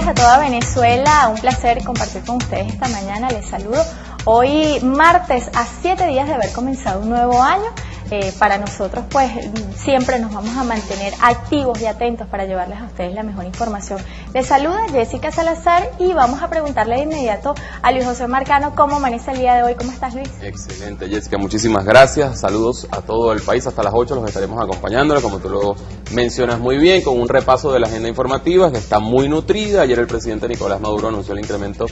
A toda Venezuela, un placer compartir con ustedes esta mañana, les saludo hoy martes a 7 días de haber comenzado un nuevo año. Para nosotros pues siempre nos vamos a mantener activos y atentos para llevarles a ustedes la mejor información. Les saluda Jessica Salazar y vamos a preguntarle de inmediato a Luis José Marcano cómo amanece el día de hoy. ¿Cómo estás, Luis? Excelente, Jessica, muchísimas gracias. Saludos a todo el país, hasta las 8 los estaremos acompañándolo, como tú lo mencionas muy bien, con un repaso de la agenda informativa que está muy nutrida. Ayer el presidente Nicolás Maduro anunció el incremento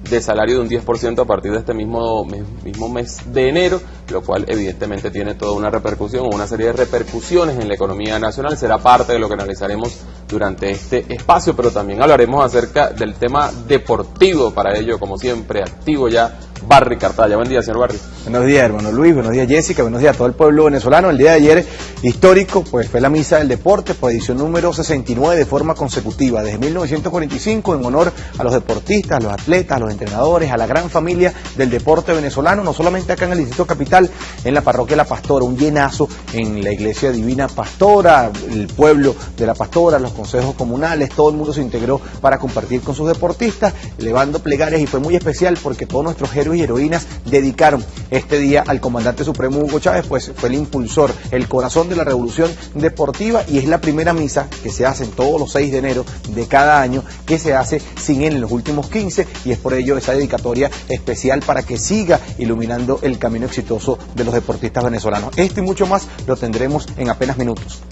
de salario de un 10% a partir de este mismo mes de enero, lo cual evidentemente tiene toda una repercusión o una serie de repercusiones en la economía nacional. Será parte de lo que analizaremos durante este espacio, pero también hablaremos acerca del tema deportivo. Para ello, como siempre, activo ya Barry Cartaya. Buen día, señor Barry. Buenos días, hermano Luis, buenos días, Jessica, buenos días a todo el pueblo venezolano. El día de ayer, histórico, pues fue la misa del deporte por edición número 69 de forma consecutiva, desde 1945, en honor a los deportistas, a los atletas, a los entrenadores, a la gran familia del deporte venezolano, no solamente acá en el Distrito Capital, en la parroquia La Pastora, un llenazo en la Iglesia Divina Pastora, el pueblo de La Pastora, los consejos comunales, todo el mundo se integró para compartir con sus deportistas, elevando plegarias, y fue muy especial porque todos nuestros héroes y heroínas dedicaron este día al comandante supremo Hugo Chávez, pues fue el impulsor, el corazón de la revolución deportiva, y es la primera misa que se hace en todos los 6 de enero de cada año, que se hace sin él en los últimos 15, y es por ello esa dedicatoria especial para que siga iluminando el camino exitoso de los deportistas venezolanos. Esto y mucho más lo tendremos en apenas minutos.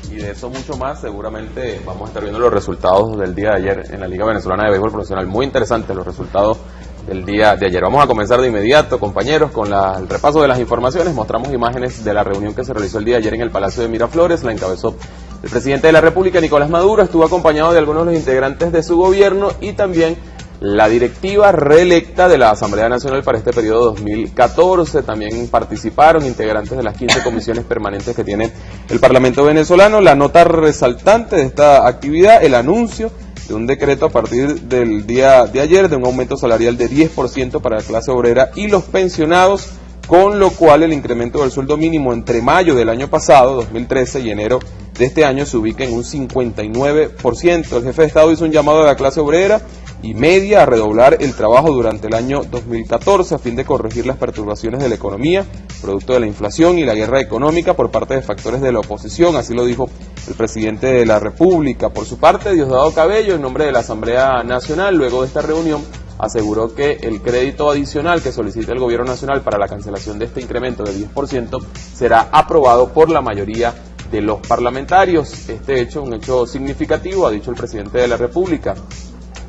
Y de eso mucho más, seguramente vamos a estar viendo los resultados del día de ayer en la Liga Venezolana de Béisbol Profesional. Muy interesantes los resultados del día de ayer. Vamos a comenzar de inmediato, compañeros, con el repaso de las informaciones. Mostramos imágenes de la reunión que se realizó el día de ayer en el Palacio de Miraflores. La encabezó el presidente de la República, Nicolás Maduro. Estuvo acompañado de algunos de los integrantes de su gobierno y también la directiva reelecta de la Asamblea Nacional para este periodo 2014. También participaron integrantes de las 15 comisiones permanentes que tiene el Parlamento venezolano. La nota resaltante de esta actividad, el anuncio de un decreto a partir del día de ayer de un aumento salarial de 10% para la clase obrera y los pensionados, con lo cual el incremento del sueldo mínimo entre mayo del año pasado, 2013, y enero de este año se ubica en un 59%. El jefe de Estado hizo un llamado a la clase obrera y media a redoblar el trabajo durante el año 2014 a fin de corregir las perturbaciones de la economía, producto de la inflación y la guerra económica por parte de factores de la oposición. Así lo dijo el presidente de la República. Por su parte, Diosdado Cabello, en nombre de la Asamblea Nacional, luego de esta reunión, aseguró que el crédito adicional que solicita el Gobierno Nacional para la cancelación de este incremento del 10% será aprobado por la mayoría de los parlamentarios. Este hecho, un hecho significativo, ha dicho el presidente de la República,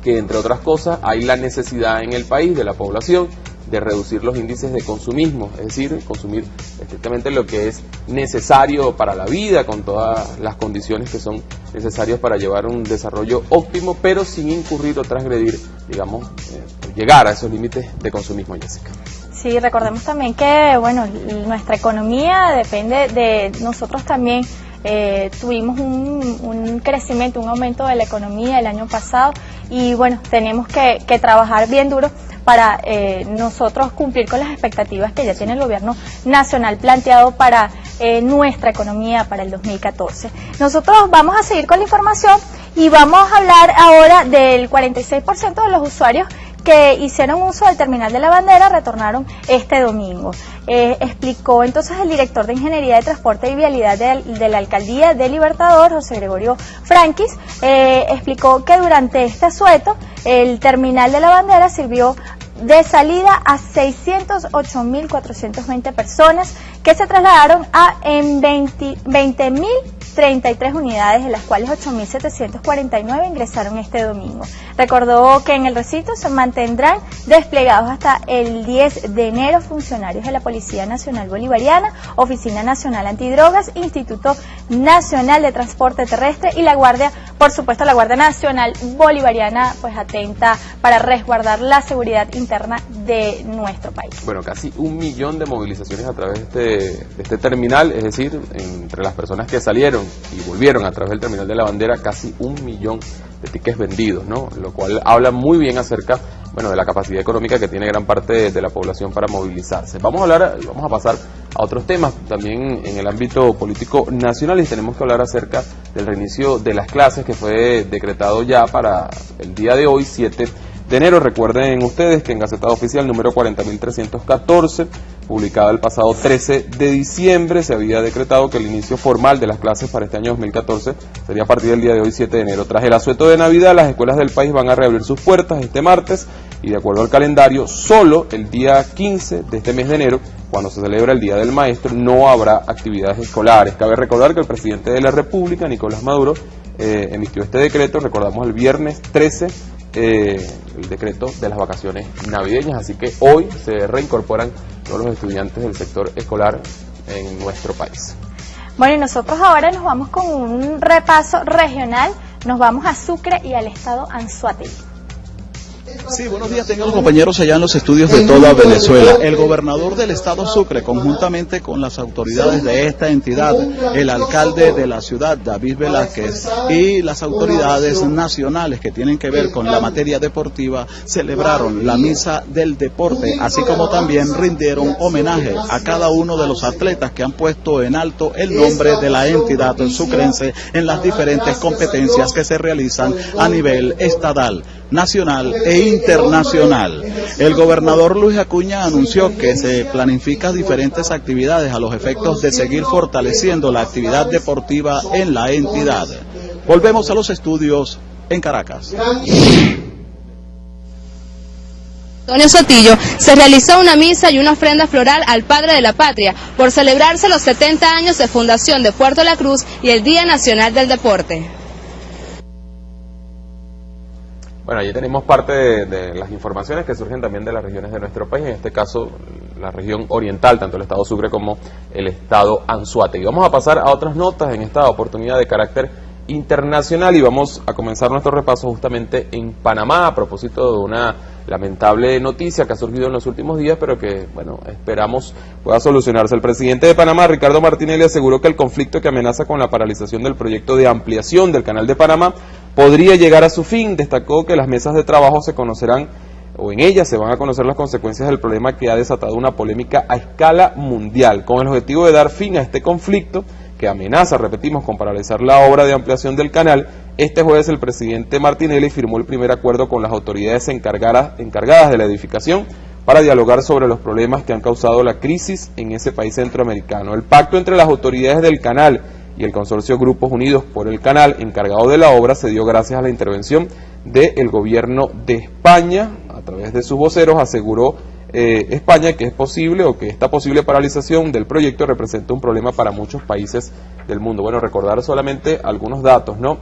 que entre otras cosas hay la necesidad en el país de la población de reducir los índices de consumismo, es decir, consumir estrictamente lo que es necesario para la vida, con todas las condiciones que son necesarias para llevar un desarrollo óptimo, pero sin incurrir o transgredir, digamos, llegar a esos límites de consumismo, Jessica. Sí, recordemos también que, bueno, nuestra economía depende de nosotros también. Tuvimos un crecimiento, un aumento de la economía el año pasado, y bueno, tenemos que trabajar bien duro para nosotros cumplir con las expectativas que ya tiene el gobierno nacional planteado para nuestra economía para el 2014. Nosotros vamos a seguir con la información y vamos a hablar ahora del 46% de los usuarios que hicieron uso del terminal de la Bandera retornaron este domingo. Explicó entonces el director de Ingeniería de Transporte y Vialidad de la Alcaldía de Libertador, José Gregorio Franquis, explicó que durante este asueto el terminal de la Bandera sirvió de salida a 608.420 personas que se trasladaron en 20.033 unidades, de las cuales 8.749 ingresaron este domingo. Recordó que en el recinto se mantendrán desplegados hasta el 10 de enero funcionarios de la Policía Nacional Bolivariana, Oficina Nacional Antidrogas, Instituto Nacional de Transporte Terrestre y la Guardia, por supuesto la Guardia Nacional Bolivariana, pues atenta para resguardar la seguridad interna de nuestro país. Bueno, casi 1 millón de movilizaciones a través de este terminal, es decir, entre las personas que salieron y volvieron a través del terminal de la Bandera, casi 1 millón de tickets vendidos, ¿no? Lo cual habla muy bien acerca, bueno, de la capacidad económica que tiene gran parte de la población para movilizarse. Vamos a pasar a otros temas también en el ámbito político nacional, y tenemos que hablar acerca del reinicio de las clases que fue decretado ya para el día de hoy, 7 de enero. Recuerden ustedes que en Gaceta Oficial número 40.314, publicada el pasado 13 de diciembre, se había decretado que el inicio formal de las clases para este año 2014 sería a partir del día de hoy, 7 de enero. Tras el asueto de Navidad, las escuelas del país van a reabrir sus puertas este martes, y de acuerdo al calendario, solo el día 15 de este mes de enero, cuando se celebra el Día del Maestro, no habrá actividades escolares. Cabe recordar que el presidente de la República, Nicolás Maduro, emitió este decreto, recordamos, el viernes 13, el decreto de las vacaciones navideñas, así que hoy se reincorporan todos los estudiantes del sector escolar en nuestro país. Bueno, y nosotros ahora nos vamos con un repaso regional, nos vamos a Sucre y al estado Anzoátegui. Sí, buenos días, tengan compañeros allá en los estudios de toda Venezuela. El gobernador del estado Sucre, conjuntamente con las autoridades de esta entidad, el alcalde de la ciudad, David Velázquez, y las autoridades nacionales que tienen que ver con la materia deportiva, celebraron la misa del deporte, así como también rindieron homenaje a cada uno de los atletas que han puesto en alto el nombre de la entidad sucrense en las diferentes competencias que se realizan a nivel estatal, nacional e internacional. El gobernador Luis Acuña anunció que se planifican diferentes actividades a los efectos de seguir fortaleciendo la actividad deportiva en la entidad. Volvemos a los estudios en Caracas. Antonio Sotillo, se realizó una misa y una ofrenda floral al Padre de la Patria por celebrarse los 70 años de fundación de Puerto La Cruz y el Día Nacional del Deporte. Bueno, allí tenemos parte de las informaciones que surgen también de las regiones de nuestro país, en este caso la región oriental, tanto el estado Sucre como el estado Anzoátegui. Vamos a pasar a otras notas en esta oportunidad de carácter internacional y vamos a comenzar nuestro repaso justamente en Panamá, a propósito de una lamentable noticia que ha surgido en los últimos días, pero que, bueno, esperamos pueda solucionarse. El presidente de Panamá, Ricardo Martinelli, aseguró que el conflicto que amenaza con la paralización del proyecto de ampliación del Canal de Panamá podría llegar a su fin. Destacó que las mesas de trabajo se conocerán, o en ellas se van a conocer las consecuencias del problema que ha desatado una polémica a escala mundial, con el objetivo de dar fin a este conflicto que amenaza, repetimos, con paralizar la obra de ampliación del canal. Este jueves el presidente Martinelli firmó el primer acuerdo con las autoridades encargadas de la edificación para dialogar sobre los problemas que han causado la crisis en ese país centroamericano. El pacto entre las autoridades del canal y el consorcio Grupos Unidos por el Canal, encargado de la obra, se dio gracias a la intervención del gobierno de España. A través de sus voceros aseguró España que es posible, o que esta posible paralización del proyecto representa un problema para muchos países del mundo. Bueno, recordar solamente algunos datos, ¿no?,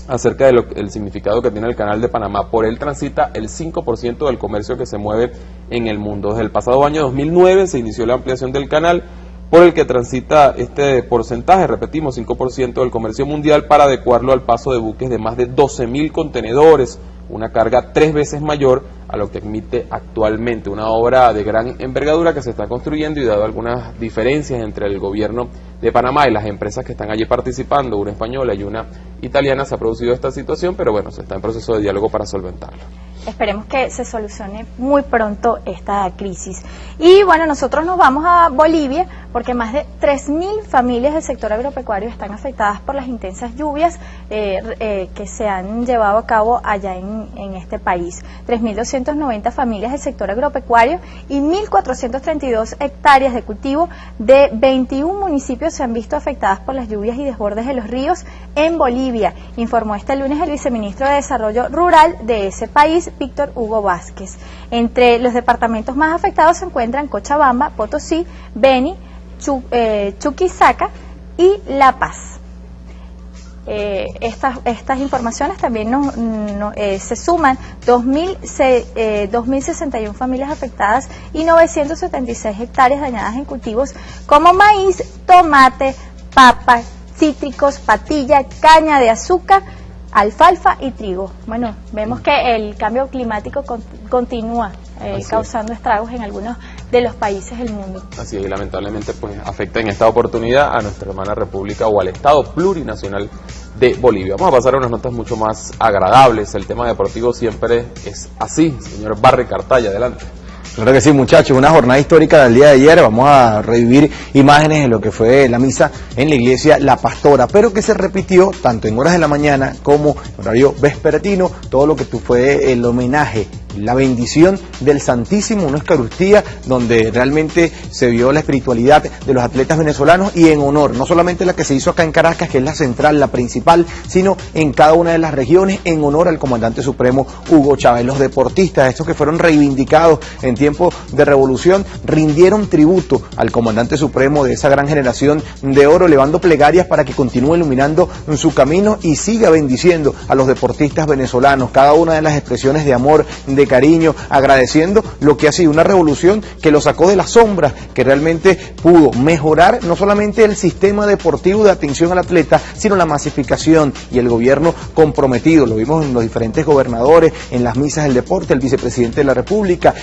acerca del significado que tiene el Canal de Panamá. Por él transita el 5% del comercio que se mueve en el mundo. Desde el pasado año 2009 se inició la ampliación del canal, por el que transita este porcentaje, repetimos, 5% del comercio mundial, para adecuarlo al paso de buques de más de 12.000 contenedores, una carga 3 veces mayor a lo que admite actualmente. Una obra de gran envergadura que se está construyendo, y dado algunas diferencias entre el gobierno de Panamá y las empresas que están allí participando, una española y una italiana, se ha producido esta situación, pero bueno, se está en proceso de diálogo para solventarlo. Esperemos que se solucione muy pronto esta crisis. Y bueno, nosotros nos vamos a Bolivia porque más de 3.000 familias del sector agropecuario están afectadas por las intensas lluvias que se han llevado a cabo allá en este país. 3.290 familias del sector agropecuario y 1.432 hectáreas de cultivo de 21 municipios se han visto afectadas por las lluvias y desbordes de los ríos en Bolivia, informó este lunes el viceministro de Desarrollo Rural de ese país, Víctor Hugo Vázquez. Entre los departamentos más afectados se encuentran Cochabamba, Potosí, Beni, Chuquisaca y La Paz. estas informaciones también se suman 2.061 familias afectadas y 976 hectáreas dañadas en cultivos como maíz, tomate, papa, cítricos, patilla, caña de azúcar, alfalfa y trigo. Bueno, vemos que el cambio climático continúa causando estragos en algunos de los países del mundo. Así es, y lamentablemente pues afecta en esta oportunidad a nuestra hermana república o al Estado plurinacional de Bolivia. Vamos a pasar a unas notas mucho más agradables. El tema deportivo siempre es así. Señor Barry Cartaya, adelante. Claro que sí, muchachos, una jornada histórica del día de ayer. Vamos a revivir imágenes de lo que fue la misa en la iglesia La Pastora, pero que se repitió tanto en horas de la mañana como en horario vespertino, todo lo que fue el homenaje, la bendición del Santísimo, una Eucaristía donde realmente se vio la espiritualidad de los atletas venezolanos y en honor, no solamente la que se hizo acá en Caracas, que es la central, la principal, sino en cada una de las regiones, en honor al comandante supremo Hugo Chávez. Los deportistas, estos que fueron reivindicados en tiempo de revolución, rindieron tributo al comandante supremo de esa gran generación de oro, elevando plegarias para que continúe iluminando su camino y siga bendiciendo a los deportistas venezolanos, cada una de las expresiones de amor, de cariño, agradeciendo lo que ha sido una revolución que lo sacó de las sombras, que realmente pudo mejorar no solamente el sistema deportivo de atención al atleta, sino la masificación y el gobierno comprometido. Lo vimos en los diferentes gobernadores, en las misas del deporte, el vicepresidente de la República,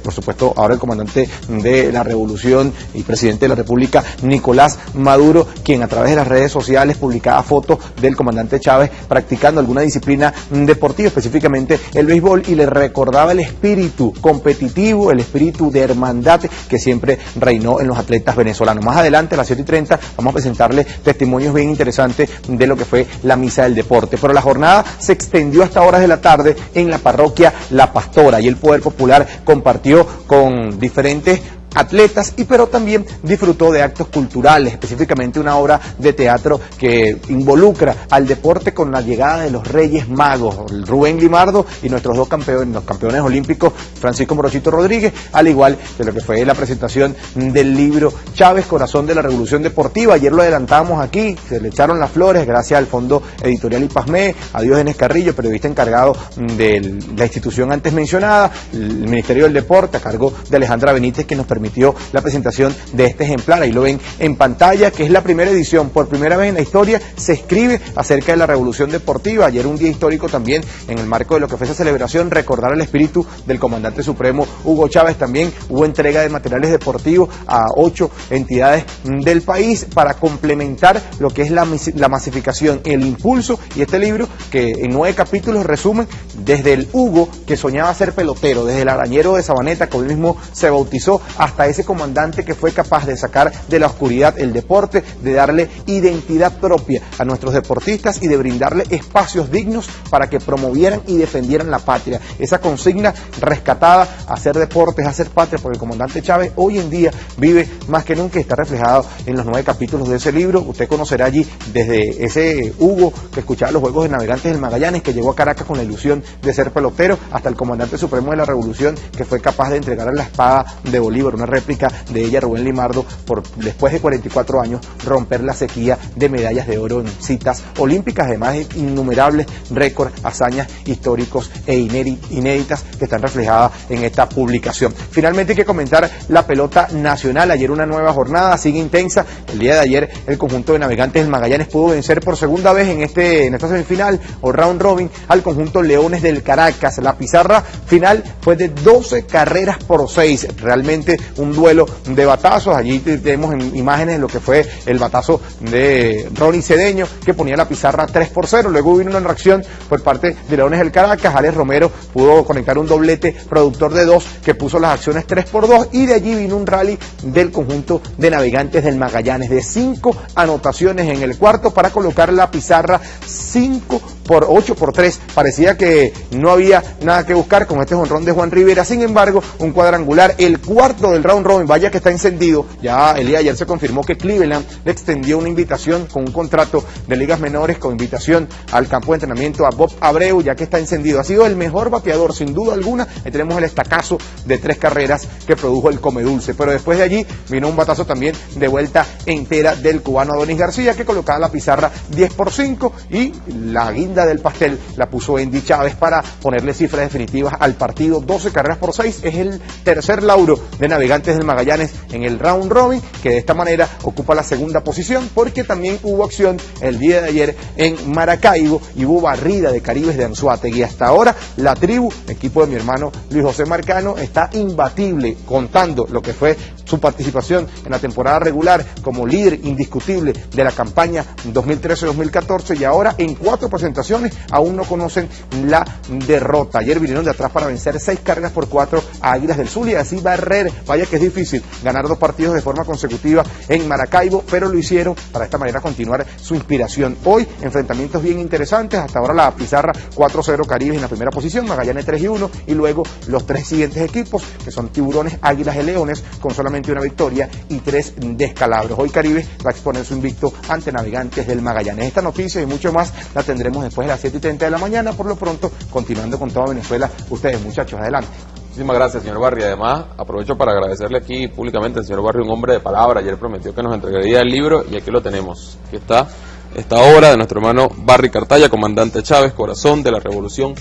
por supuesto ahora el comandante de la revolución y presidente de la República, Nicolás Maduro, quien a través de las redes sociales publicaba fotos del comandante Chávez practicando alguna disciplina deportiva, específicamente el béisbol, y le recordaba el espíritu competitivo, el espíritu de hermandad que siempre reinó en los atletas venezolanos. Más adelante, a las 7:30, vamos a presentarles testimonios bien interesantes de lo que fue la misa del deporte. Pero la jornada se extendió hasta horas de la tarde en la parroquia La Pastora y el Poder Popular compartió con diferentes atletas, pero también disfrutó de actos culturales, específicamente una obra de teatro que involucra al deporte con la llegada de los Reyes Magos, Rubén Limardo y nuestros dos campeones, los campeones olímpicos, Francisco Morochito Rodríguez, al igual de lo que fue la presentación del libro Chávez, Corazón de la Revolución Deportiva. Ayer lo adelantamos aquí, se le echaron las flores gracias al Fondo Editorial IPASME, a Diógenes Carrillo, periodista encargado de la institución antes mencionada, el Ministerio del Deporte, a cargo de Alejandra Benítez, que nos permitió la presentación de este ejemplar. Ahí lo ven en pantalla, que es la primera edición. Por primera vez en la historia se escribe acerca de la revolución deportiva. Ayer un día histórico también en el marco de lo que fue esa celebración, recordar el espíritu del comandante supremo Hugo Chávez. También hubo entrega de materiales deportivos a 8 entidades del país para complementar lo que es la masificación, el impulso, y este libro que en 9 capítulos resumen desde el Hugo que soñaba ser pelotero, desde el arañero de Sabaneta, que hoy mismo se bautizó, hasta ese comandante que fue capaz de sacar de la oscuridad el deporte, de darle identidad propia a nuestros deportistas y de brindarle espacios dignos para que promovieran y defendieran la patria. Esa consigna rescatada, hacer deportes, hacer patria, porque el comandante Chávez hoy en día vive más que nunca y está reflejado en los 9 capítulos de ese libro. Usted conocerá allí desde ese Hugo que escuchaba los Juegos de Navegantes del Magallanes, que llegó a Caracas con la ilusión de ser pelotero, hasta el comandante supremo de la revolución que fue capaz de entregar la espada de Bolívar, una réplica de ella, Rubén Limardo, por después de 44 años romper la sequía de medallas de oro en citas olímpicas, además de innumerables récords, hazañas históricos e inéditas que están reflejadas en esta publicación. Finalmente hay que comentar la pelota nacional. Ayer una nueva jornada, sigue intensa. El día de ayer el conjunto de Navegantes del Magallanes pudo vencer por segunda vez en esta semifinal o round robin al conjunto Leones del Caracas. La pizarra final fue de 12 carreras por 6, realmente un duelo de batazos. Allí tenemos imágenes de lo que fue el batazo de Ronnie Cedeño, que ponía la pizarra 3-0. Luego vino una reacción por parte de Leones del Caracas. Alex Romero pudo conectar un doblete productor de 2 que puso las acciones 3-2, y de allí vino un rally del conjunto de Navegantes del Magallanes de 5 anotaciones en el cuarto para colocar la pizarra 5 por 8-3. Parecía que no había nada que buscar con este jonrón de Juan Rivera. Sin embargo, un cuadrangular, el cuarto del round robin, vaya que está encendido. Ya el día de ayer se confirmó que Cleveland le extendió una invitación con un contrato de ligas menores, con invitación al campo de entrenamiento a Bob Abreu, ya que está encendido. Ha sido el mejor bateador, sin duda alguna. Ahí tenemos el estacazo de 3 carreras que produjo el Come Dulce. Pero después de allí vino un batazo también de vuelta entera del cubano Adonis García, que colocaba la pizarra 10-5, y la guinda del pastel la puso Andy Chávez para ponerle cifras definitivas al partido. 12 carreras por 6, es el tercer lauro de Navegantes del Magallanes en el round robin, que de esta manera ocupa la segunda posición, porque también hubo acción el día de ayer en Maracaibo y hubo barrida de Caribes de Anzoátegui. Hasta ahora la tribu, equipo de mi hermano Luis José Marcano, está imbatible, contando lo que fue su participación en la temporada regular como líder indiscutible de la campaña 2013-2014, y ahora en 4 presentaciones aún no conocen la derrota. Ayer vinieron de atrás para vencer 6 carreras por 4 a Águilas del Zulia y así barrer. Vaya que es difícil ganar 2 partidos de forma consecutiva en Maracaibo, pero lo hicieron para de esta manera continuar su inspiración. Hoy enfrentamientos bien interesantes, hasta ahora la pizarra 4-0 Caribes en la primera posición, Magallanes 3-1, y luego los 3 siguientes equipos, que son Tiburones, Águilas y Leones, con solamente una victoria y 3 descalabros. Hoy Caribes va a exponer su invicto ante Navegantes del Magallanes. Esta noticia y mucho más la tendremos después de las 7:30 de la mañana. Por lo pronto, continuando con toda Venezuela, ustedes muchachos, adelante. Muchísimas gracias, señor Barry. Además, aprovecho para agradecerle aquí públicamente al señor Barry, un hombre de palabra. Ayer prometió que nos entregaría el libro y aquí lo tenemos. Aquí está esta obra de nuestro hermano Barry Cartaya, comandante Chávez, corazón de la revolución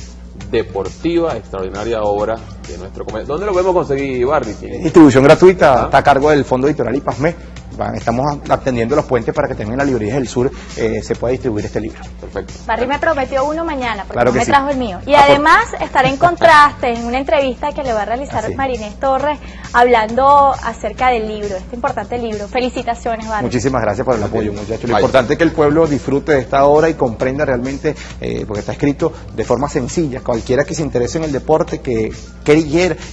deportiva, extraordinaria obra de nuestro comandante. ¿Dónde lo podemos conseguir, Barry? Distribución gratuita, está a cargo del Fondo Editorial IPASME. Estamos atendiendo los puentes para que también en las librerías del sur se pueda distribuir este libro. Perfecto. Barry me prometió uno mañana, porque claro no me sí. trajo el mío. Y además estaré en contraste en una entrevista que le va a realizar Marinés Torres, hablando acerca del libro, este importante libro. Felicitaciones, Barry. Muchísimas gracias por el apoyo, muchachos. Lo importante es que el pueblo disfrute de esta obra y comprenda realmente, porque está escrito de forma sencilla. Cualquiera que se interese en el deporte, que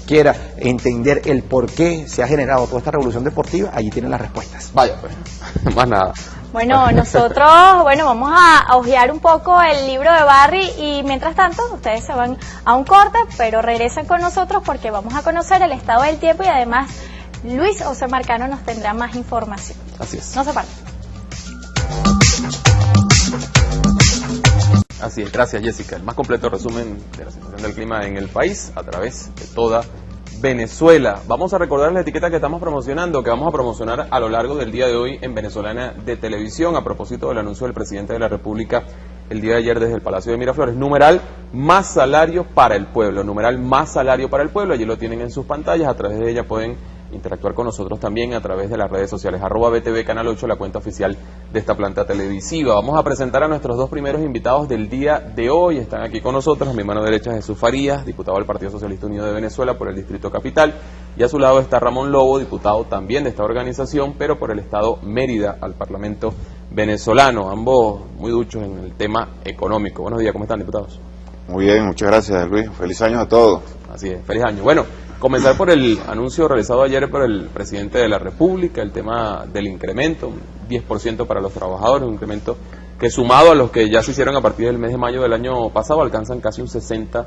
quiera entender el por qué se ha generado toda esta revolución deportiva, allí tienen las respuestas. Vaya, pues, más nada. Bueno, nosotros, vamos a hojear un poco el libro de Barry y mientras tanto ustedes se van a un corte, pero regresan con nosotros porque vamos a conocer el estado del tiempo y además Luis José Marcano nos tendrá más información. Así es. No se parten. Así es, gracias Jessica. El más completo resumen de la situación del clima en el país a través de toda Venezuela. Vamos a recordar la etiqueta que estamos promocionando, que vamos a promocionar a lo largo del día de hoy en Venezolana de Televisión, a propósito del anuncio del presidente de la República el día de ayer desde el Palacio de Miraflores. Numeral más salario para el pueblo, numeral más salario para el pueblo. Allí lo tienen en sus pantallas, a través de ella pueden interactuar con nosotros también a través de las redes sociales, @BTV Canal 8, la cuenta oficial de esta planta televisiva. Vamos a presentar a nuestros 2 primeros invitados del día de hoy. Están aquí con nosotros, a mi mano derecha Jesús Farías, diputado del Partido Socialista Unido de Venezuela por el Distrito Capital, y a su lado está Ramón Lobo, diputado también de esta organización, pero por el estado Mérida, al Parlamento venezolano, ambos muy duchos en el tema económico. Buenos días, ¿cómo están, diputados? Muy bien, muchas gracias, Luis. Feliz año a todos. Así es, feliz año. Bueno, comenzar por el anuncio realizado ayer por el presidente de la República, el tema del incremento, un 10% para los trabajadores, un incremento que sumado a los que ya se hicieron a partir del mes de mayo del año pasado, alcanzan casi un 60%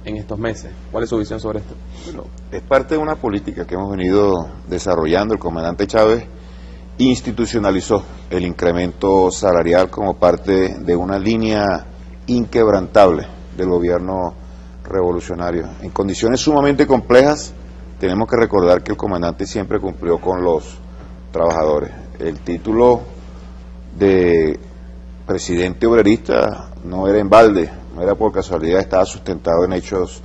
en estos meses. ¿Cuál es su visión sobre esto? Bueno, es parte de una política que hemos venido desarrollando. El comandante Chávez institucionalizó el incremento salarial como parte de una línea inquebrantable del gobierno revolucionario. En condiciones sumamente complejas, tenemos que recordar que el comandante siempre cumplió con los trabajadores. El título de presidente obrerista no era en balde, no era por casualidad, estaba sustentado en hechos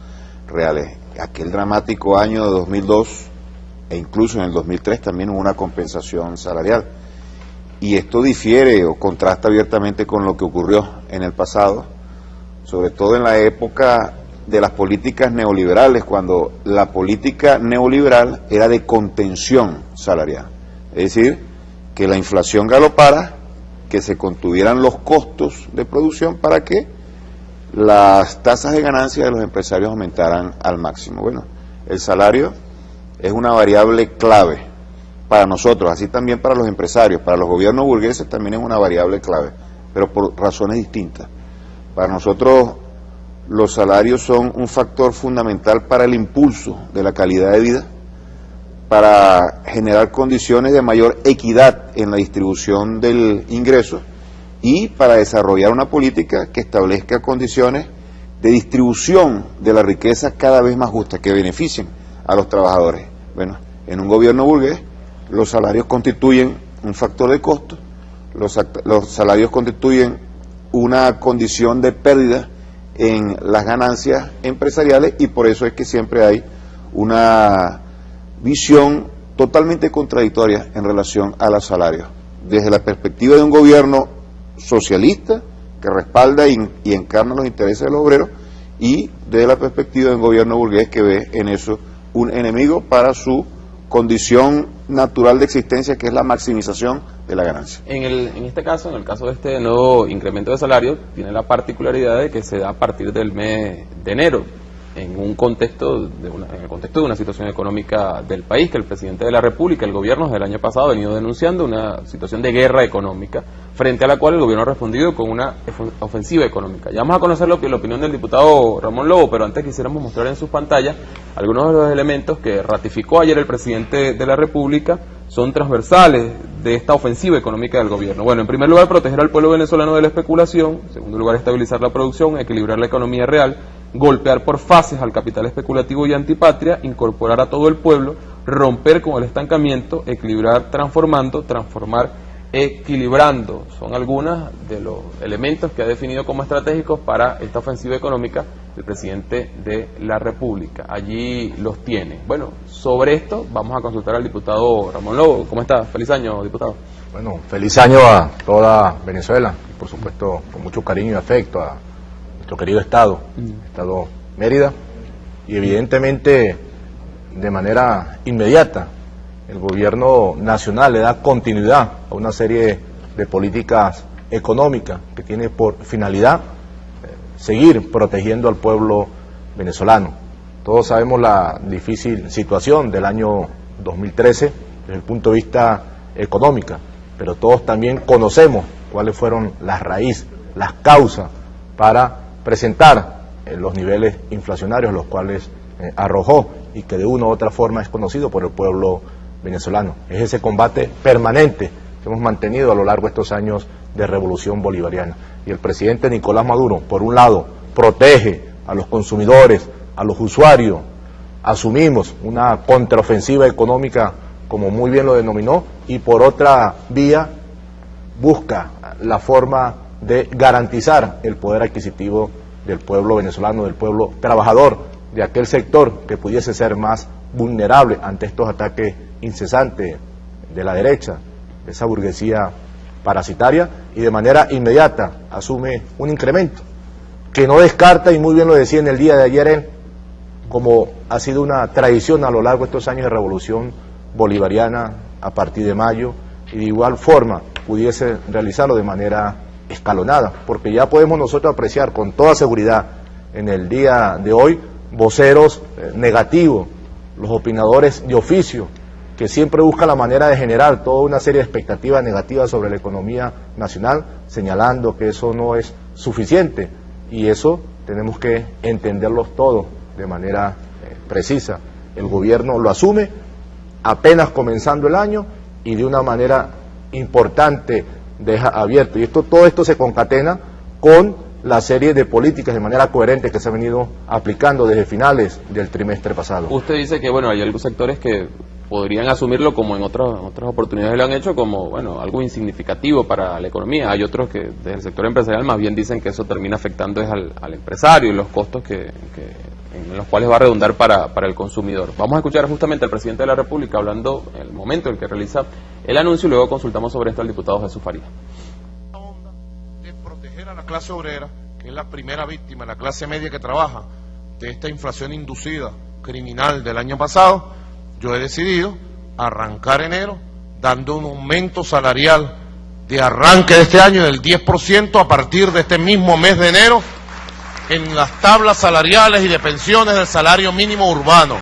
reales. Aquel dramático año de 2002 e incluso en el 2003 también hubo una compensación salarial. Y esto difiere o contrasta abiertamente con lo que ocurrió en el pasado, sobre todo en la época de las políticas neoliberales, cuando la política neoliberal era de contención salarial. Es decir, que la inflación galopara, que se contuvieran los costos de producción para que las tasas de ganancia de los empresarios aumentaran al máximo. Bueno, el salario es una variable clave para nosotros, así también para los empresarios, para los gobiernos burgueses también es una variable clave, pero por razones distintas. Para nosotros los salarios son un factor fundamental para el impulso de la calidad de vida, para generar condiciones de mayor equidad en la distribución del ingreso y para desarrollar una política que establezca condiciones de distribución de la riqueza cada vez más justas, que beneficien a los trabajadores. Bueno, en un gobierno burgués los salarios constituyen un factor de costo, los salarios constituyen una condición de pérdida en las ganancias empresariales y por eso es que siempre hay una visión totalmente contradictoria en relación a los salarios. Desde la perspectiva de un gobierno socialista que respalda y encarna los intereses de los obreros y desde la perspectiva de un gobierno burgués que ve en eso un enemigo para su condición natural de existencia, que es la maximización de la ganancia. En este caso, en el caso de este nuevo incremento de salario, tiene la particularidad de que se da a partir del mes de enero, en el contexto de una situación económica del país, que el presidente de la República, el gobierno desde el año pasado ha venido denunciando una situación de guerra económica, frente a la cual el gobierno ha respondido con una ofensiva económica. Ya vamos a conocer la opinión del diputado Ramón Lobo, pero antes quisiéramos mostrar en sus pantallas algunos de los elementos que ratificó ayer el presidente de la República son transversales de esta ofensiva económica del gobierno. Bueno, en primer lugar, proteger al pueblo venezolano de la especulación; en segundo lugar, estabilizar la producción, equilibrar la economía real, golpear por fases al capital especulativo y antipatria, incorporar a todo el pueblo, romper con el estancamiento, equilibrar transformando, transformar equilibrando. Son algunos de los elementos que ha definido como estratégicos para esta ofensiva económica el presidente de la República. Allí los tiene. Bueno, sobre esto vamos a consultar al diputado Ramón Lobo. ¿Cómo está? Feliz año, diputado. Bueno, feliz año a toda Venezuela, por supuesto con mucho cariño y afecto a nuestro querido Estado, Estado Mérida, y evidentemente de manera inmediata el gobierno nacional le da continuidad a una serie de políticas económicas que tiene por finalidad seguir protegiendo al pueblo venezolano. Todos sabemos la difícil situación del año 2013 desde el punto de vista económico, pero todos también conocemos cuáles fueron las raíces, las causas para presentar los niveles inflacionarios los cuales arrojó y que de una u otra forma es conocido por el pueblo venezolano. Es ese combate permanente que hemos mantenido a lo largo de estos años de revolución bolivariana. Y el presidente Nicolás Maduro, por un lado, protege a los consumidores, a los usuarios, asumimos una contraofensiva económica, como muy bien lo denominó, y por otra vía busca la forma de garantizar el poder adquisitivo del pueblo venezolano, del pueblo trabajador, de aquel sector que pudiese ser más vulnerable ante estos ataques incesantes de la derecha, de esa burguesía parasitaria, y de manera inmediata asume un incremento que no descarta, y muy bien lo decía en el día de ayer él, como ha sido una tradición a lo largo de estos años de revolución bolivariana a partir de mayo, y de igual forma pudiese realizarlo de manera escalonada, porque ya podemos nosotros apreciar con toda seguridad en el día de hoy voceros negativos, los opinadores de oficio, que siempre buscan la manera de generar toda una serie de expectativas negativas sobre la economía nacional, señalando que eso no es suficiente, y eso tenemos que entenderlos todos de manera precisa. El gobierno lo asume apenas comenzando el año y de una manera importante deja abierto, y todo esto se concatena con la serie de políticas de manera coherente que se ha venido aplicando desde finales del trimestre pasado. Usted dice que bueno, hay algunos sectores que podrían asumirlo como en otras oportunidades lo han hecho como bueno, algo insignificativo para la economía. Hay otros que desde el sector empresarial más bien dicen que eso termina afectando es al empresario y los costos en los cuales va a redundar para el consumidor. Vamos a escuchar justamente al presidente de la República hablando en el momento en que realiza el anuncio, y luego consultamos sobre esto al diputado Jesús Farías. De proteger a la clase obrera, que es la primera víctima, la clase media que trabaja de esta inflación inducida criminal del año pasado, yo he decidido arrancar enero dando un aumento salarial de arranque de este año del 10% a partir de este mismo mes de enero en las tablas salariales y de pensiones del salario mínimo urbano.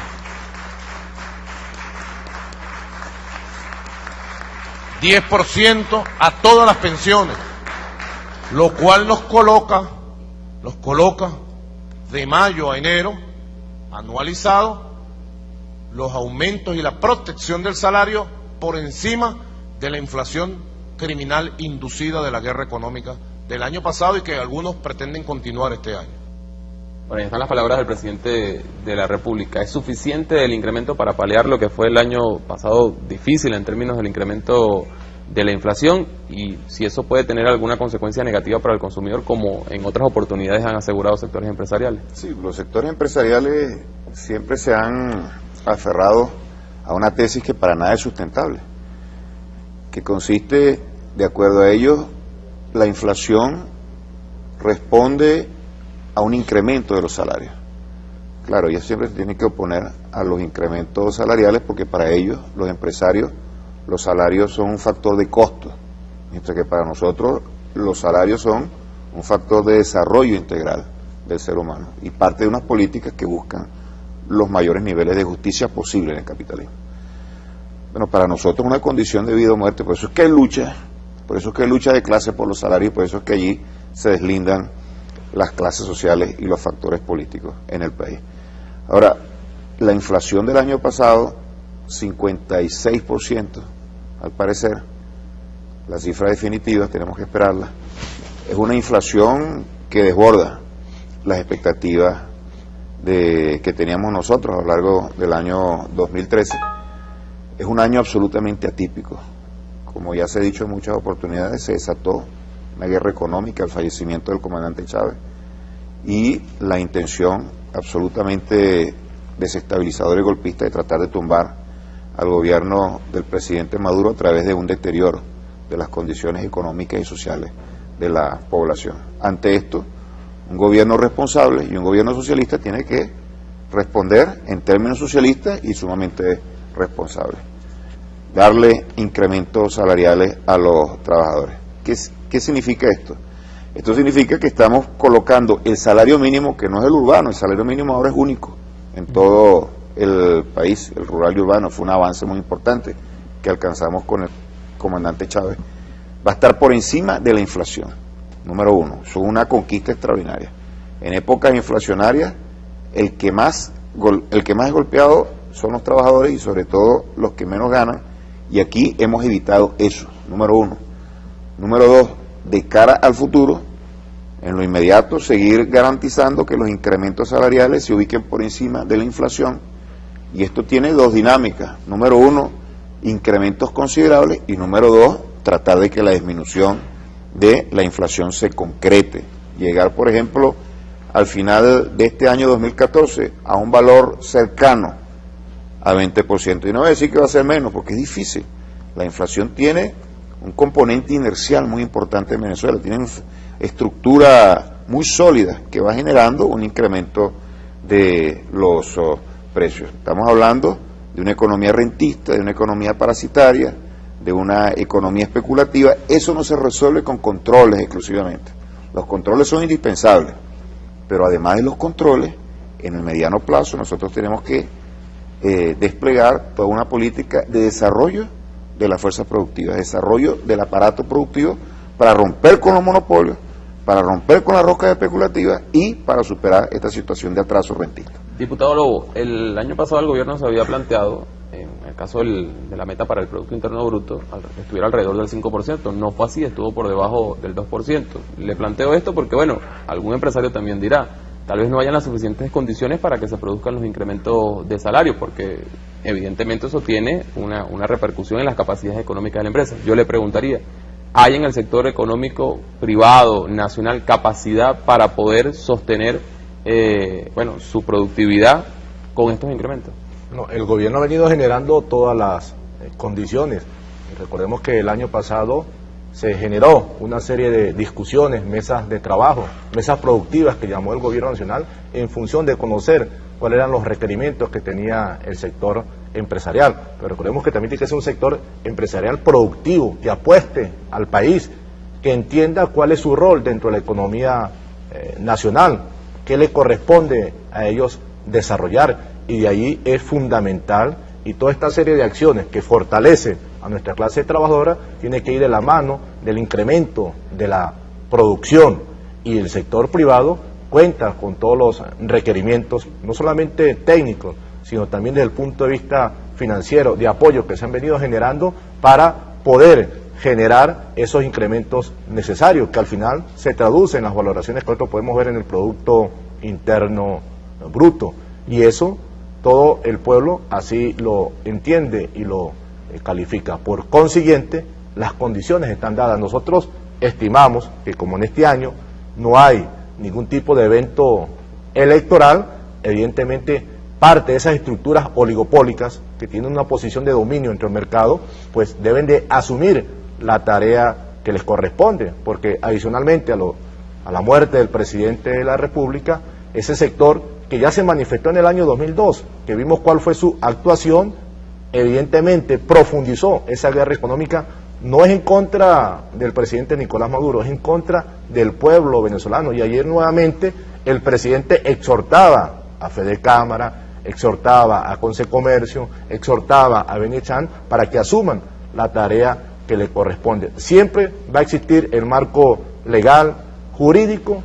10% a todas las pensiones, lo cual nos coloca los coloca de mayo a enero, anualizado, los aumentos y la protección del salario por encima de la inflación criminal inducida de la guerra económica del año pasado y que algunos pretenden continuar este año. Bueno, ahí están las palabras del presidente de la República. ¿Es suficiente el incremento para paliar lo que fue el año pasado difícil en términos del incremento de la inflación? Y si eso puede tener alguna consecuencia negativa para el consumidor, como en otras oportunidades han asegurado sectores empresariales. Sí, los sectores empresariales siempre se han aferrado a una tesis que para nada es sustentable, que consiste, de acuerdo a ellos, la inflación responde a un incremento de los salarios. Claro, ellos siempre se tienen que oponer a los incrementos salariales porque para ellos, los empresarios, los salarios son un factor de costo, mientras que para nosotros los salarios son un factor de desarrollo integral del ser humano y parte de unas políticas que buscan los mayores niveles de justicia posible en el capitalismo. Bueno, para nosotros es una condición de vida o muerte, por eso es que hay lucha, de clase por los salarios, y por eso es que allí se deslindan las clases sociales y los factores políticos en el país. Ahora, la inflación del año pasado, 56%, al parecer, la cifra definitiva, tenemos que esperarla, es una inflación que desborda las expectativas que teníamos nosotros a lo largo del año 2013. Es un año absolutamente atípico. Como ya se ha dicho en muchas oportunidades, se desató una guerra económica, el fallecimiento del comandante Chávez y la intención absolutamente desestabilizadora y golpista de tratar de tumbar al gobierno del presidente Maduro a través de un deterioro de las condiciones económicas y sociales de la población. Ante esto, un gobierno responsable y un gobierno socialista tiene que responder en términos socialistas y sumamente responsables. Darle incrementos salariales a los trabajadores. ¿Qué significa esto? Esto significa que estamos colocando el salario mínimo, que no es el urbano, el salario mínimo ahora es único en todo el país, el rural y urbano, fue un avance muy importante que alcanzamos con el comandante Chávez. Va a estar por encima de la inflación, número uno, es una conquista extraordinaria. En épocas inflacionarias, el que más es golpeado son los trabajadores y sobre todo los que menos ganan, y aquí hemos evitado eso, número uno. Número dos, de cara al futuro, en lo inmediato, seguir garantizando que los incrementos salariales se ubiquen por encima de la inflación, y esto tiene dos dinámicas. Número uno, incrementos considerables, y número dos, tratar de que la disminución de la inflación se concrete. Llegar, por ejemplo, al final de este año 2014 a un valor cercano a 20%. Y no voy a decir que va a ser menos, porque es difícil. La inflación tiene un componente inercial muy importante en Venezuela, tiene una estructura muy sólida que va generando un incremento de los precios. Estamos hablando de una economía rentista, de una economía parasitaria, de una economía especulativa. Eso no se resuelve con controles exclusivamente. Los controles son indispensables, pero además de los controles, en el mediano plazo nosotros tenemos que desplegar toda una política de desarrollo de las fuerzas productivas, desarrollo del aparato productivo para romper con los monopolios, para romper con la rosca especulativa y para superar esta situación de atraso rentista. Diputado Lobo, el año pasado el gobierno se había planteado, en el caso de la meta para el Producto Interno Bruto, estuviera alrededor del 5%, no fue así, estuvo por debajo del 2%. Le planteo esto porque, bueno, algún empresario también dirá, tal vez no hayan las suficientes condiciones para que se produzcan los incrementos de salario, porque evidentemente eso tiene una repercusión en las capacidades económicas de la empresa. Yo le preguntaría, ¿hay en el sector económico privado, nacional, capacidad para poder sostener su productividad con estos incrementos? No, el gobierno ha venido generando todas las condiciones. Recordemos que el año pasado se generó una serie de discusiones, mesas de trabajo, mesas productivas que llamó el gobierno nacional en función de conocer cuáles eran los requerimientos que tenía el sector empresarial. Pero recordemos que también tiene que ser un sector empresarial productivo, que apueste al país, que entienda cuál es su rol dentro de la economía nacional, qué le corresponde a ellos desarrollar, y de ahí es fundamental, y toda esta serie de acciones que fortalecen a nuestra clase trabajadora tiene que ir de la mano del incremento de la producción, y el sector privado cuenta con todos los requerimientos, no solamente técnicos, sino también desde el punto de vista financiero, de apoyo que se han venido generando para poder generar esos incrementos necesarios, que al final se traducen en las valoraciones que nosotros podemos ver en el Producto Interno Bruto. Y eso todo el pueblo así lo entiende y lo califica. Por consiguiente, las condiciones están dadas. Nosotros estimamos que como en este año no hay ningún tipo de evento electoral, evidentemente parte de esas estructuras oligopólicas que tienen una posición de dominio entre el mercado, pues deben de asumir la tarea que les corresponde, porque adicionalmente a la muerte del presidente de la República, ese sector que ya se manifestó en el año 2002, que vimos cuál fue su actuación, evidentemente profundizó esa guerra económica. No es en contra del presidente Nicolás Maduro, es en contra del pueblo venezolano. Y ayer nuevamente el presidente exhortaba a Fede Cámara, exhortaba a Concecomercio, exhortaba a Benechan para que asuman la tarea que le corresponde. Siempre va a existir el marco legal, jurídico,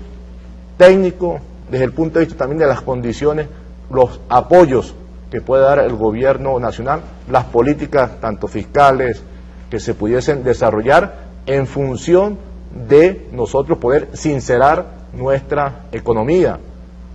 técnico, desde el punto de vista también de las condiciones, los apoyos que puede dar el gobierno nacional, las políticas tanto fiscales que se pudiesen desarrollar en función de nosotros poder sincerar nuestra economía,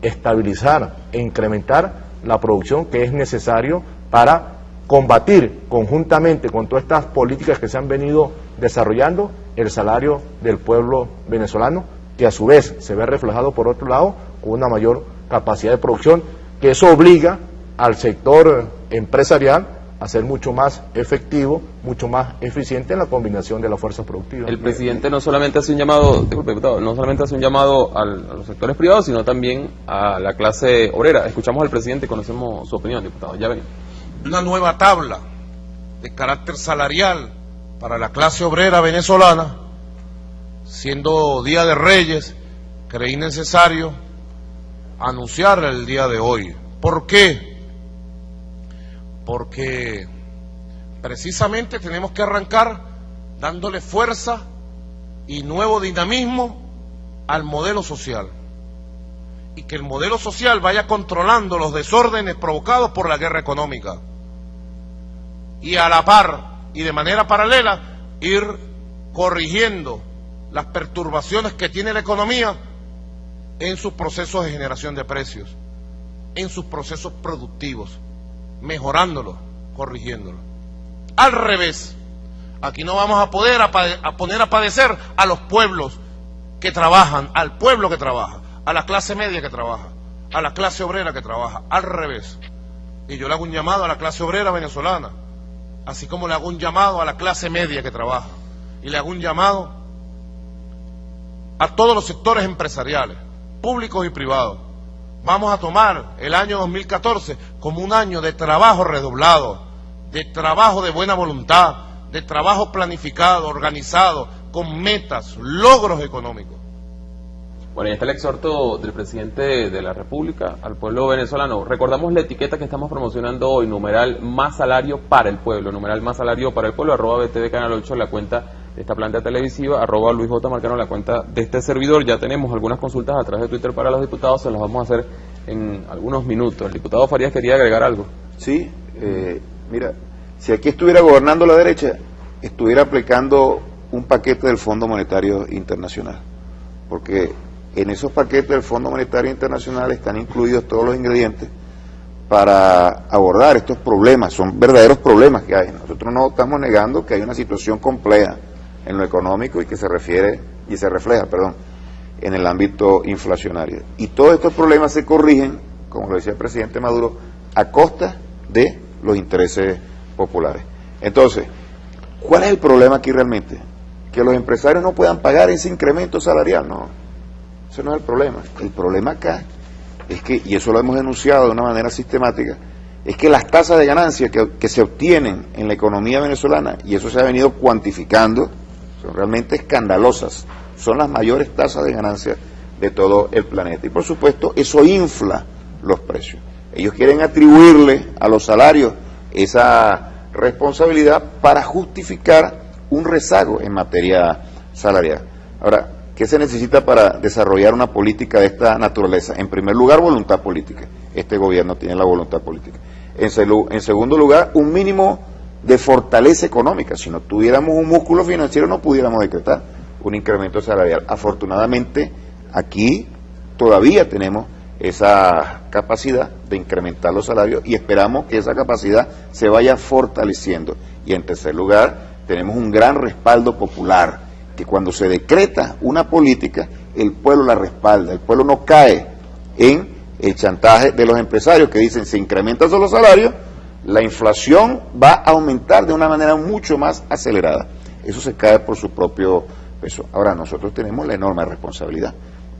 estabilizar e incrementar la producción que es necesario para combatir conjuntamente con todas estas políticas que se han venido desarrollando el salario del pueblo venezolano, que a su vez se ve reflejado por otro lado con una mayor capacidad de producción, que eso obliga al sector empresarial a ser mucho más efectivo, mucho más eficiente en la combinación de las fuerzas productivas. El presidente no solamente hace un llamado, disculpe, diputado, no solamente hace un llamado a los sectores privados, sino también a la clase obrera. Escuchamos al presidente y conocemos su opinión, diputado. Ya ven. Una nueva tabla de carácter salarial para la clase obrera venezolana, siendo Día de Reyes, creí necesario anunciarla el día de hoy. ¿Por qué? Porque precisamente tenemos que arrancar dándole fuerza y nuevo dinamismo al modelo social, y que el modelo social vaya controlando los desórdenes provocados por la guerra económica, y a la par y de manera paralela ir corrigiendo las perturbaciones que tiene la economía en sus procesos de generación de precios, en sus procesos productivos, mejorándolos, corrigiéndolos. Al revés, aquí no vamos a poder poner a padecer a los pueblos que trabajan, al pueblo que trabaja, a la clase media que trabaja, a la clase obrera que trabaja, al revés. Y yo le hago un llamado a la clase obrera venezolana, así como le hago un llamado a la clase media que trabaja, y le hago un llamado a todos los sectores empresariales, públicos y privados. Vamos a tomar el año 2014 como un año de trabajo redoblado, de trabajo de buena voluntad, de trabajo planificado, organizado, con metas, logros económicos. Bueno, y está el exhorto del presidente de la República al pueblo venezolano. Recordamos la etiqueta que estamos promocionando hoy, numeral más salario para el pueblo, numeral más salario para el pueblo, @BTV Canal 8, la cuenta de esta planta televisiva, @Luis J. Marcano, la cuenta de este servidor. Ya tenemos algunas consultas a través de Twitter para los diputados, se las vamos a hacer en algunos minutos. El diputado Farías quería agregar algo. Sí, mira, si aquí estuviera gobernando la derecha, estuviera aplicando un paquete del Fondo Monetario Internacional, porque en esos paquetes del Fondo Monetario Internacional están incluidos todos los ingredientes para abordar estos problemas. Son verdaderos problemas que hay. Nosotros no estamos negando que hay una situación compleja en lo económico y que se refleja, en el ámbito inflacionario. Y todos estos problemas se corrigen, como lo decía el presidente Maduro, a costa de los intereses populares. Entonces, ¿cuál es el problema aquí realmente? Que los empresarios no puedan pagar ese incremento salarial, no. Ese no es el problema. El problema acá es que, y eso lo hemos denunciado de una manera sistemática, es que las tasas de ganancia que se obtienen en la economía venezolana, y eso se ha venido cuantificando, son realmente escandalosas, son las mayores tasas de ganancia de todo el planeta. Y por supuesto, eso infla los precios. Ellos quieren atribuirle a los salarios esa responsabilidad para justificar un rezago en materia salarial. Ahora, ¿Qué se necesita para desarrollar una política de esta naturaleza? En primer lugar, voluntad política. Este gobierno tiene la voluntad política. En segundo lugar, un mínimo de fortaleza económica. Si no tuviéramos un músculo financiero, no pudiéramos decretar un incremento salarial. Afortunadamente, aquí todavía tenemos esa capacidad de incrementar los salarios y esperamos que esa capacidad se vaya fortaleciendo. Y en tercer lugar, tenemos un gran respaldo popular, que cuando se decreta una política, el pueblo la respalda, el pueblo no cae en el chantaje de los empresarios que dicen, se incrementan solo los salarios, la inflación va a aumentar de una manera mucho más acelerada. Eso se cae por su propio peso. Ahora, nosotros tenemos la enorme responsabilidad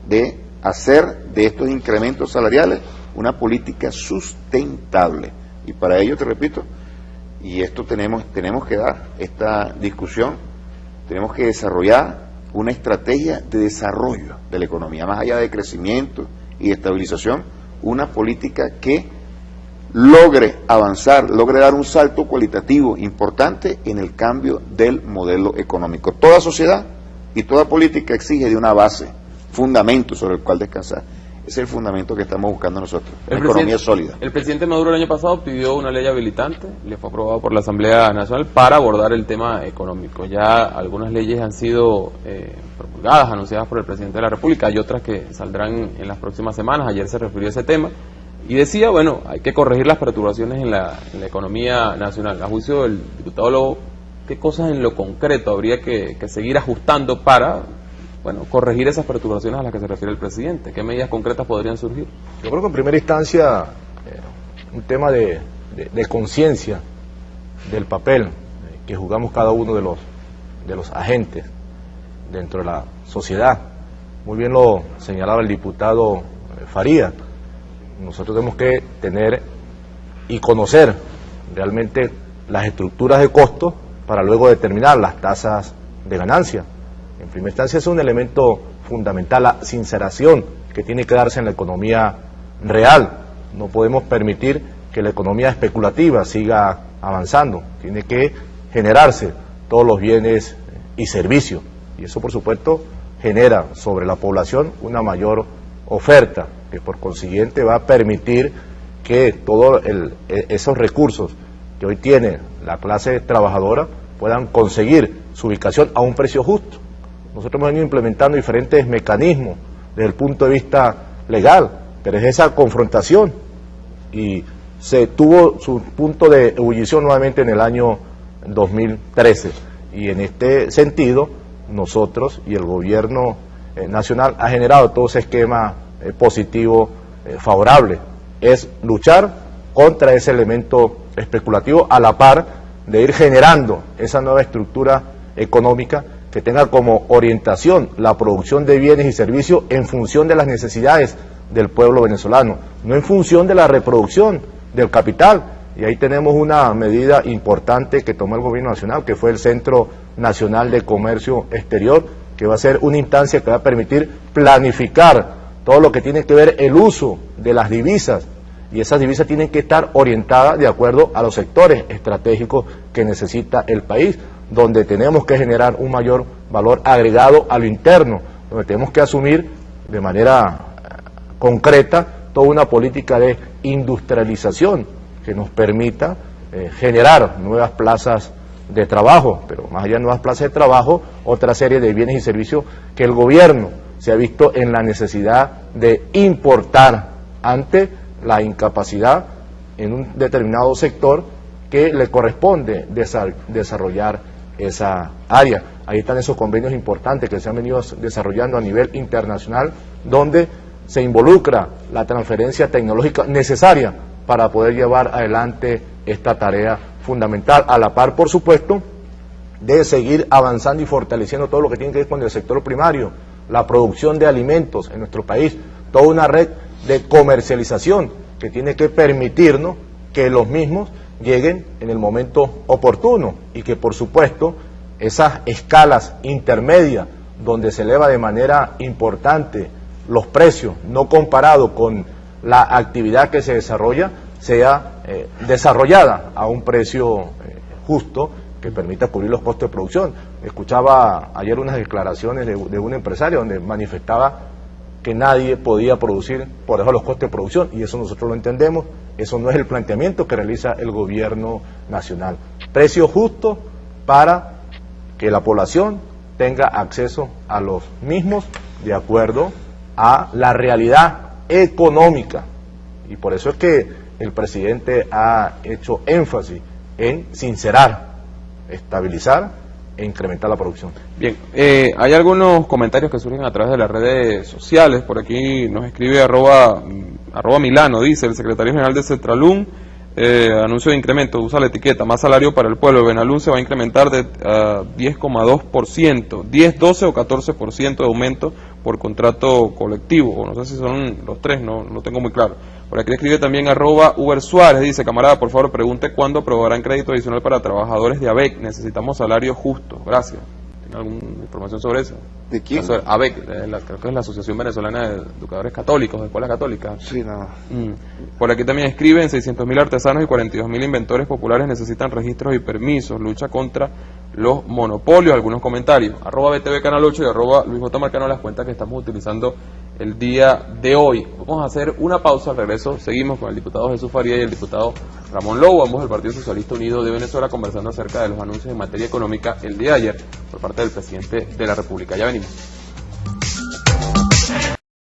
de hacer de estos incrementos salariales una política sustentable. Y para ello, te repito, y esto tenemos que dar esta discusión, tenemos que desarrollar una estrategia de desarrollo de la economía, más allá de crecimiento y estabilización, una política que logre avanzar, logre dar un salto cualitativo importante en el cambio del modelo económico. Toda sociedad y toda política exige de una base, fundamento sobre el cual descansar. Ese es el fundamento que estamos buscando nosotros, una economía sólida. El presidente Maduro el año pasado pidió una ley habilitante, le fue aprobado por la Asamblea Nacional para abordar el tema económico. Ya algunas leyes han sido promulgadas, anunciadas por el presidente de la República, hay otras que saldrán en las próximas semanas. Ayer se refirió a ese tema y decía, bueno, hay que corregir las perturbaciones en la economía nacional. A juicio del diputado Lobo, ¿qué cosas en lo concreto habría que seguir ajustando para corregir esas perturbaciones a las que se refiere el presidente? ¿Qué medidas concretas podrían surgir? Yo creo que en primera instancia un tema de conciencia del papel que jugamos cada uno de los agentes dentro de la sociedad. Muy bien lo señalaba el diputado Faría. Nosotros tenemos que tener y conocer realmente las estructuras de costos para luego determinar las tasas de ganancia. En primera instancia es un elemento fundamental, la sinceración que tiene que darse en la economía real. No podemos permitir que la economía especulativa siga avanzando. Tiene que generarse todos los bienes y servicios. Y eso, por supuesto, genera sobre la población una mayor oferta, que por consiguiente va a permitir que todos esos recursos que hoy tiene la clase trabajadora puedan conseguir su ubicación a un precio justo. Nosotros hemos venido implementando diferentes mecanismos desde el punto de vista legal, pero es esa confrontación y se tuvo su punto de ebullición nuevamente en el año 2013 y en este sentido nosotros y el gobierno nacional ha generado todo ese esquema positivo favorable, es luchar contra ese elemento especulativo a la par de ir generando esa nueva estructura económica que tenga como orientación la producción de bienes y servicios en función de las necesidades del pueblo venezolano, no en función de la reproducción del capital. Y ahí tenemos una medida importante que tomó el gobierno nacional, que fue el Centro Nacional de Comercio Exterior, que va a ser una instancia que va a permitir planificar todo lo que tiene que ver el uso de las divisas, y esas divisas tienen que estar orientadas de acuerdo a los sectores estratégicos que necesita el país, donde tenemos que generar un mayor valor agregado a lo interno, donde tenemos que asumir de manera concreta toda una política de industrialización que nos permita generar nuevas plazas de trabajo, pero más allá de nuevas plazas de trabajo, otra serie de bienes y servicios que el gobierno se ha visto en la necesidad de importar ante la incapacidad en un determinado sector que le corresponde desarrollar esa área. Ahí están esos convenios importantes que se han venido desarrollando a nivel internacional, donde se involucra la transferencia tecnológica necesaria para poder llevar adelante esta tarea fundamental, a la par, por supuesto, de seguir avanzando y fortaleciendo todo lo que tiene que ver con el sector primario, la producción de alimentos en nuestro país, toda una red de comercialización que tiene que permitirnos que los mismos lleguen en el momento oportuno y que, por supuesto, esas escalas intermedias donde se eleva de manera importante los precios, no comparado con la actividad que se desarrolla, sea desarrollada a un precio justo que permita cubrir los costos de producción. Escuchaba ayer unas declaraciones de un empresario donde manifestaba que nadie podía producir por debajo de los costes de producción, y eso nosotros lo entendemos. Eso no es el planteamiento que realiza el gobierno nacional. Precios justos para que la población tenga acceso a los mismos de acuerdo a la realidad económica. Y por eso es que el presidente ha hecho énfasis en sincerar, estabilizar e incrementar la producción. Bien, hay algunos comentarios que surgen a través de las redes sociales. Por aquí nos escribe arroba Milano, dice el secretario general de Cetralum, anuncio de incremento, usa la etiqueta, más salario para el pueblo. Benalún se va a incrementar de 10,2%, 10, 12 o 14% de aumento por contrato colectivo, o no sé si son los tres, no tengo muy claro. Por aquí le escribe también arroba Uber Suárez, dice, camarada, por favor pregunte cuándo aprobarán crédito adicional para trabajadores de ABEC, necesitamos salarios justos, gracias. ¿Tiene alguna información sobre eso? ¿De quién? ABEC, creo que es la Asociación Venezolana de Educadores Católicos, de Escuelas Católicas. Sí, no. Por aquí también escriben, 600.000 artesanos y 42.000 inventores populares necesitan registros y permisos, lucha contra los monopolios. Algunos comentarios, arroba BTV Canal 8 y arroba Luis J. Marcano, las cuentas que estamos utilizando el día de hoy. Vamos a hacer una pausa, al regreso seguimos con el diputado Jesús Faría y el diputado Ramón Lobo, ambos del Partido Socialista Unido de Venezuela, conversando acerca de los anuncios en materia económica el día de ayer por parte del presidente de la República. Ya venimos.